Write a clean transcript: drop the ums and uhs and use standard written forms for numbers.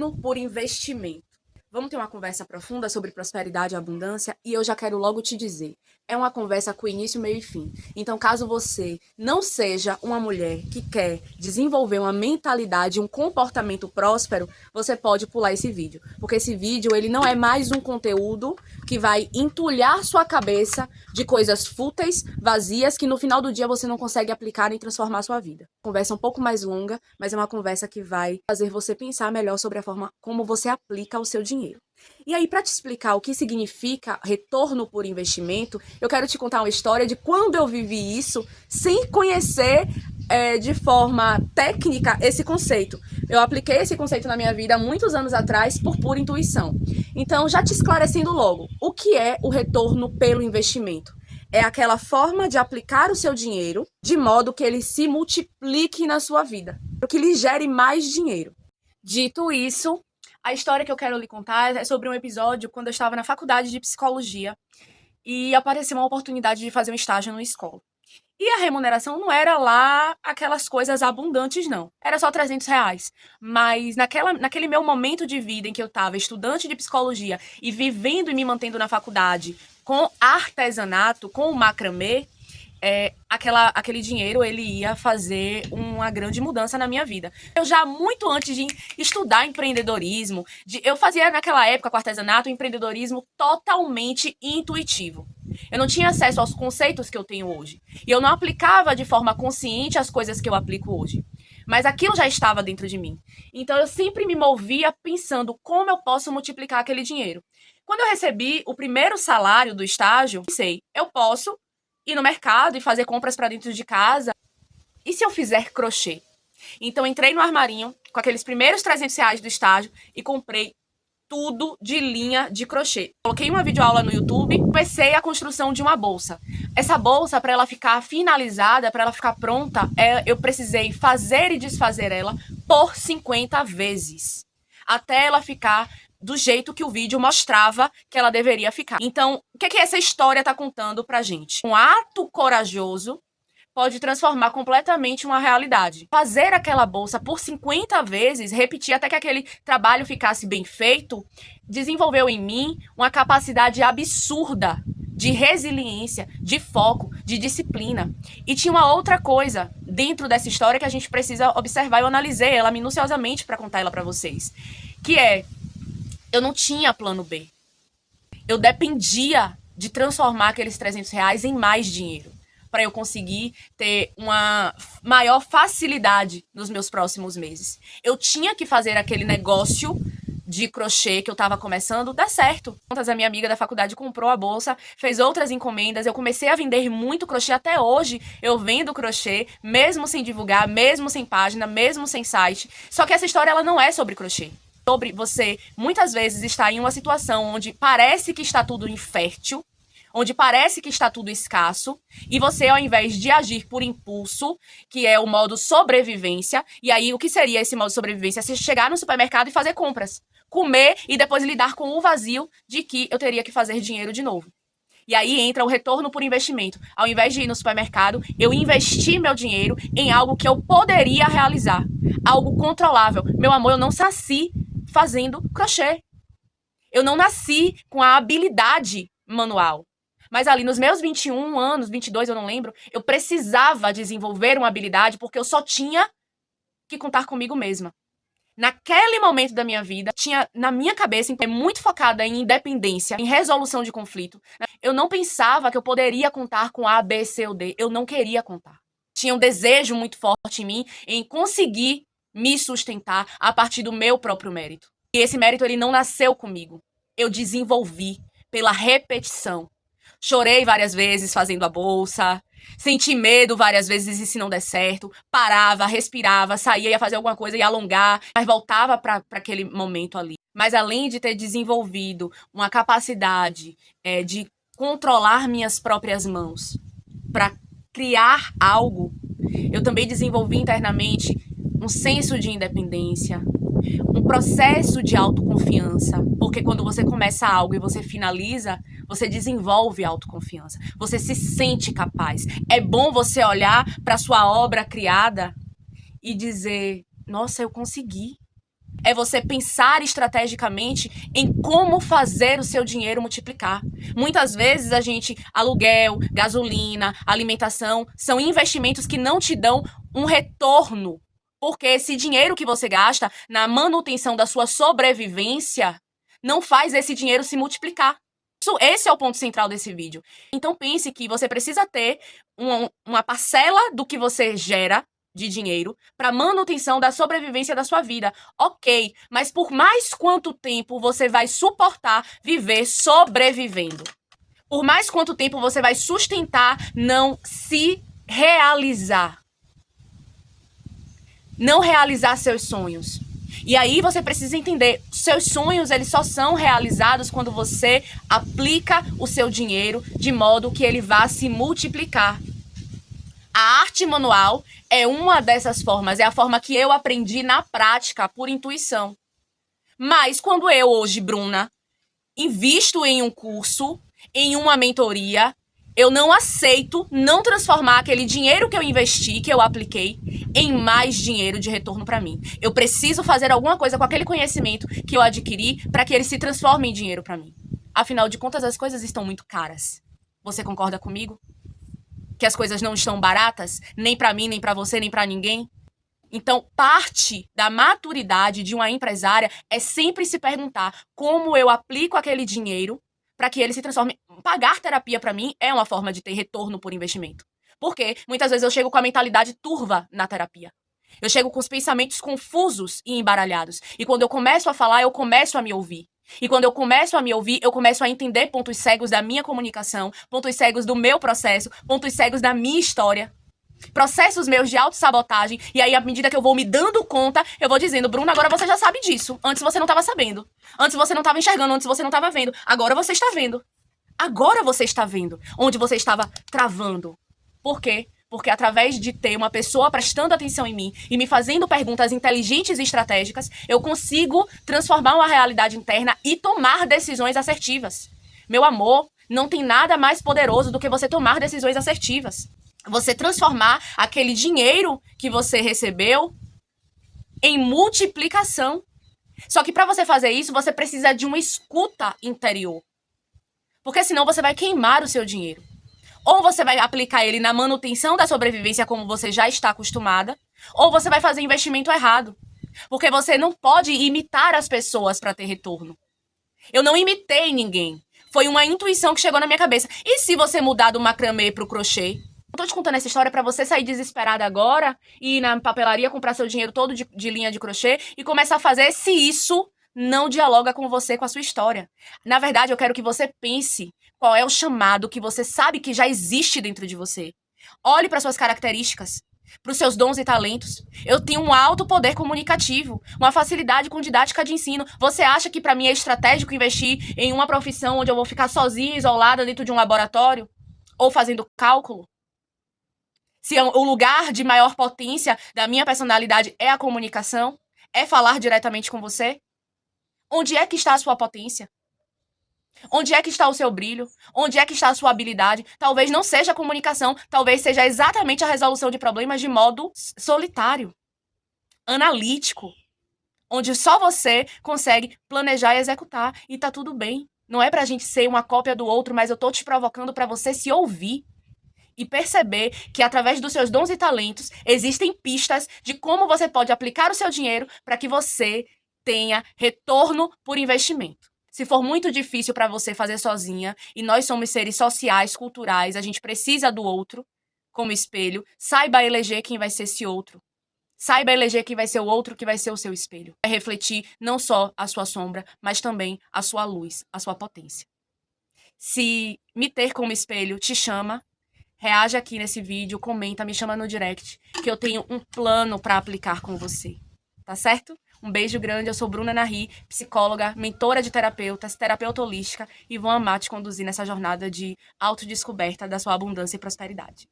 retorno por investimento. Vamos ter uma conversa profunda sobre prosperidade e abundância e eu já quero logo te dizer, é uma conversa com início, meio e fim. Então, caso você não seja uma mulher que quer desenvolver uma mentalidade, um comportamento próspero, você pode pular esse vídeo. Porque esse vídeo, ele não é mais um conteúdo que vai entulhar sua cabeça de coisas fúteis, vazias, que no final do dia você não consegue aplicar nem transformar a sua vida. Conversa um pouco mais longa, mas é uma conversa que vai fazer você pensar melhor sobre a forma como você aplica o seu dinheiro. E aí, para te explicar o que significa retorno por investimento, eu quero te contar uma história de quando eu vivi isso sem conhecer de forma técnica esse conceito. Eu apliquei esse conceito na minha vida há muitos anos atrás por pura intuição. Então, já te esclarecendo logo, o que é o retorno pelo investimento? É aquela forma de aplicar o seu dinheiro de modo que ele se multiplique na sua vida, que lhe gere mais dinheiro. Dito isso, a história que eu quero lhe contar é sobre um episódio quando eu estava na faculdade de psicologia e apareceu uma oportunidade de fazer um estágio numa escola. E a remuneração não era lá aquelas coisas abundantes, não. Era só R$ 300. Mas naquele meu momento de vida em que eu estava estudante de psicologia e vivendo e me mantendo na faculdade com artesanato, com o macramê, aquele dinheiro ele ia fazer uma grande mudança na minha vida. Eu já muito antes de estudar empreendedorismo, eu fazia naquela época com artesanato um empreendedorismo totalmente intuitivo. Eu não tinha acesso aos conceitos que eu tenho hoje. E eu não aplicava de forma consciente as coisas que eu aplico hoje. Mas aquilo já estava dentro de mim. Então eu sempre me movia pensando como eu posso multiplicar aquele dinheiro. Quando eu recebi o primeiro salário do estágio, pensei, eu posso ir no mercado e fazer compras para dentro de casa. E se eu fizer crochê? Então entrei no armarinho com aqueles primeiros R$ 300 do estágio e comprei tudo de linha de crochê. Coloquei uma videoaula no YouTube, comecei a construção de uma bolsa. Essa bolsa, para ela ficar finalizada, para ela ficar pronta, eu precisei fazer e desfazer ela por 50 vezes. Até ela ficar do jeito que o vídeo mostrava que ela deveria ficar. Então, o que essa história tá contando pra gente? Um ato corajoso pode transformar completamente uma realidade. Fazer aquela bolsa por 50 vezes, repetir até que aquele trabalho ficasse bem feito, desenvolveu em mim uma capacidade absurda de resiliência, de foco, de disciplina. E tinha uma outra coisa dentro dessa história que a gente precisa observar. Eu analisei ela minuciosamente para contar ela para vocês, que eu não tinha plano B. Eu dependia de transformar aqueles R$ 300 em mais dinheiro, para eu conseguir ter uma maior facilidade nos meus próximos meses. Eu tinha que fazer aquele negócio de crochê que eu estava começando dar certo. A minha amiga da faculdade comprou a bolsa, fez outras encomendas, eu comecei a vender muito crochê. Até hoje eu vendo crochê, mesmo sem divulgar, mesmo sem página, mesmo sem site. Só que essa história ela não é sobre crochê. Sobre você, muitas vezes, estar em uma situação onde parece que está tudo infértil, onde parece que está tudo escasso, e você, ao invés de agir por impulso, que é o modo sobrevivência, e aí o que seria esse modo sobrevivência? Você chegar no supermercado e fazer compras, comer e depois lidar com o vazio de que eu teria que fazer dinheiro de novo. E aí entra o retorno por investimento. Ao invés de ir no supermercado, eu investi meu dinheiro em algo que eu poderia realizar, algo controlável. Meu amor, eu não nasci fazendo crochê. Eu não nasci com a habilidade manual. Mas ali nos meus 21 anos, 22, eu não lembro, eu precisava desenvolver uma habilidade porque eu só tinha que contar comigo mesma. Naquele momento da minha vida, tinha na minha cabeça muito focada em independência, em resolução de conflito. Eu não pensava que eu poderia contar com A, B, C ou D. Eu não queria contar. Tinha um desejo muito forte em mim em conseguir me sustentar a partir do meu próprio mérito. E esse mérito ele não nasceu comigo. Eu desenvolvi pela repetição. Chorei várias vezes fazendo a bolsa, senti medo várias vezes e se não der certo, parava, respirava, saía, ia fazer alguma coisa, ia alongar, mas voltava para aquele momento ali. Mas além de ter desenvolvido uma capacidade de controlar minhas próprias mãos para criar algo, eu também desenvolvi internamente um senso de independência, um processo de autoconfiança, porque quando você começa algo e você finaliza, você desenvolve autoconfiança, você se sente capaz. É bom você olhar para sua obra criada e dizer, nossa, eu consegui. É você pensar estrategicamente em como fazer o seu dinheiro multiplicar. Muitas vezes aluguel, gasolina, alimentação, são investimentos que não te dão um retorno. Porque esse dinheiro que você gasta na manutenção da sua sobrevivência não faz esse dinheiro se multiplicar. Esse é o ponto central desse vídeo. Então pense que você precisa ter uma parcela do que você gera de dinheiro para manutenção da sobrevivência da sua vida. Ok, mas por mais quanto tempo você vai suportar viver sobrevivendo? Por mais quanto tempo você vai sustentar não se realizar? Não realizar seus sonhos. E aí você precisa entender, seus sonhos eles só são realizados quando você aplica o seu dinheiro de modo que ele vá se multiplicar. A arte manual é uma dessas formas, é a forma que eu aprendi na prática, por intuição. Mas quando eu hoje, Bruna, invisto em um curso, em uma mentoria, eu não aceito não transformar aquele dinheiro que eu investi, que eu apliquei, em mais dinheiro de retorno para mim. Eu preciso fazer alguma coisa com aquele conhecimento que eu adquiri para que ele se transforme em dinheiro para mim. Afinal de contas, as coisas estão muito caras. Você concorda comigo? Que as coisas não estão baratas, nem para mim, nem para você, nem para ninguém? Então, parte da maturidade de uma empresária é sempre se perguntar como eu aplico aquele dinheiro para que ele se transforme. Pagar terapia, para mim, é uma forma de ter retorno por investimento. Porque muitas vezes eu chego com a mentalidade turva na terapia. Eu chego com os pensamentos confusos e embaralhados. E quando eu começo a falar, eu começo a me ouvir. E quando eu começo a me ouvir, eu começo a entender pontos cegos da minha comunicação, pontos cegos do meu processo, pontos cegos da minha história. Processos meus de autossabotagem. E aí, à medida que eu vou me dando conta, eu vou dizendo, Bruna, agora você já sabe disso. Antes você não estava sabendo. Antes você não estava enxergando, antes você não estava vendo. Agora você está vendo. Agora você está vendo onde você estava travando. Por quê? Porque através de ter uma pessoa prestando atenção em mim e me fazendo perguntas inteligentes e estratégicas, eu consigo transformar uma realidade interna e tomar decisões assertivas. Meu amor, não tem nada mais poderoso do que você tomar decisões assertivas. Você transformar aquele dinheiro que você recebeu em multiplicação. Só que para você fazer isso, você precisa de uma escuta interior. Porque senão você vai queimar o seu dinheiro. Ou você vai aplicar ele na manutenção da sobrevivência como você já está acostumada, ou você vai fazer investimento errado. Porque você não pode imitar as pessoas para ter retorno. Eu não imitei ninguém. Foi uma intuição que chegou na minha cabeça. E se você mudar do macramê pro crochê? Eu tô te contando essa história pra você sair desesperada agora e ir na papelaria comprar seu dinheiro todo de linha de crochê e começar a fazer se isso não dialoga com você, com a sua história. Na verdade, eu quero que você pense qual é o chamado que você sabe que já existe dentro de você. Olhe para suas características, para os seus dons e talentos. Eu tenho um alto poder comunicativo, uma facilidade com didática de ensino. Você acha que para mim é estratégico investir em uma profissão onde eu vou ficar sozinha, isolada dentro de um laboratório ou fazendo cálculo? Se o lugar de maior potência da minha personalidade é a comunicação, é falar diretamente com você? Onde é que está a sua potência? Onde é que está o seu brilho? Onde é que está a sua habilidade? Talvez não seja a comunicação, talvez seja exatamente a resolução de problemas de modo solitário, analítico, onde só você consegue planejar e executar. E tá tudo bem. Não é pra gente ser uma cópia do outro, mas eu tô te provocando pra você se ouvir e perceber que através dos seus dons e talentos existem pistas de como você pode aplicar o seu dinheiro para que você tenha retorno por investimento. Se for muito difícil para você fazer sozinha, e nós somos seres sociais, culturais, a gente precisa do outro como espelho, saiba eleger quem vai ser esse outro. Saiba eleger quem vai ser o outro, que vai ser o seu espelho. É refletir não só a sua sombra, mas também a sua luz, a sua potência. Se me ter como espelho te chama, reage aqui nesse vídeo, comenta, me chama no direct, que eu tenho um plano para aplicar com você. Tá certo? Um beijo grande, eu sou Bruna Narri, psicóloga, mentora de terapeutas, terapeuta holística, e vou amar te conduzir nessa jornada de autodescoberta da sua abundância e prosperidade.